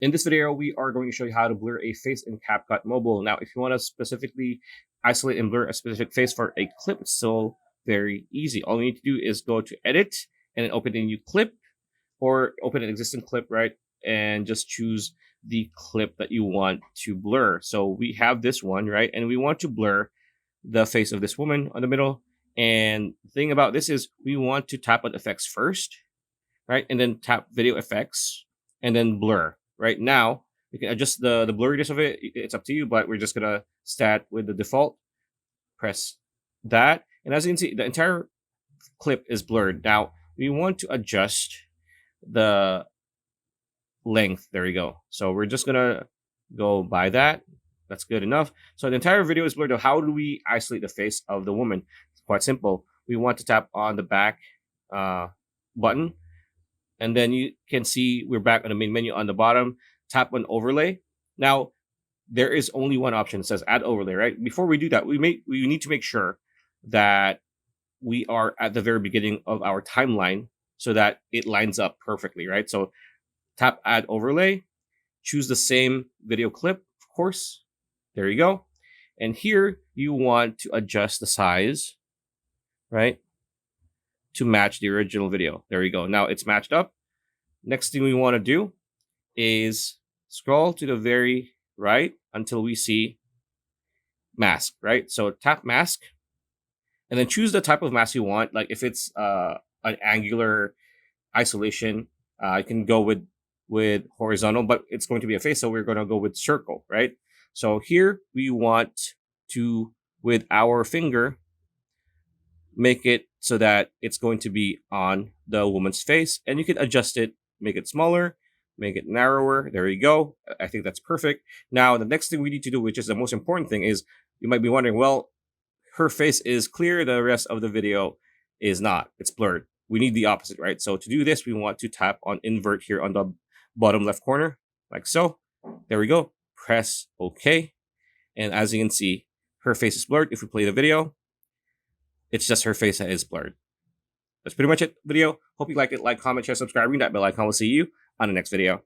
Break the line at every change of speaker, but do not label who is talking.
In this video, we are going to show you how to blur a face in CapCut Mobile. Now, if you want to specifically isolate and blur a specific face for a clip, it's still very easy. All you need to do is go to Edit and then open a new clip or open an existing clip, right? And just choose the clip that you want to blur. So we have this one, right? And we want to blur the face of this woman on the middle. And the thing about this is we want to tap on effects first, right? And then tap video effects and then blur. Right now, you can adjust the blurriness of it. It's up to you, but we're just gonna start with the default. Press that, and as you can see, the entire clip is blurred. Now we want to adjust the length. There we go. So we're just gonna go by that. That's good enough. So the entire video is blurred. Now, how do we isolate the face of the woman? It's quite simple. We want to tap on the back button, and then you can see we're back on the main menu on the bottom. Tap on overlay. Now, there is only one option. It says add overlay, right? Before we do that, we need to make sure that we are at the very beginning of our timeline so that it lines up perfectly, right? So tap add overlay, choose the same video clip, of course. There you go. And here you want to adjust the size, right, to match the original video. There you go. Now it's matched up. Next thing we want to do is scroll to the very right until we see mask, right? So tap mask and then choose the type of mask you want. Like if it's an angular isolation, you can go with horizontal, but it's going to be a face, so we're going to go with circle, right? So here we want to, with our finger, make it so that it's going to be on the woman's face, and you can adjust it, make it smaller, make it narrower. There you go. I think that's perfect. Now, the next thing we need to do, which is the most important thing, is you might be wondering, well, her face is clear, the rest of the video is not. It's blurred. We need the opposite, right? So to do this, we want to tap on invert here on the bottom left corner, like so. There we go. Press OK. And as you can see, her face is blurred. If we play the video, it's just her face that is blurred. That's pretty much it, video. Hope you liked it. Like, comment, share, subscribe, ring that bell icon. We'll see you on the next video.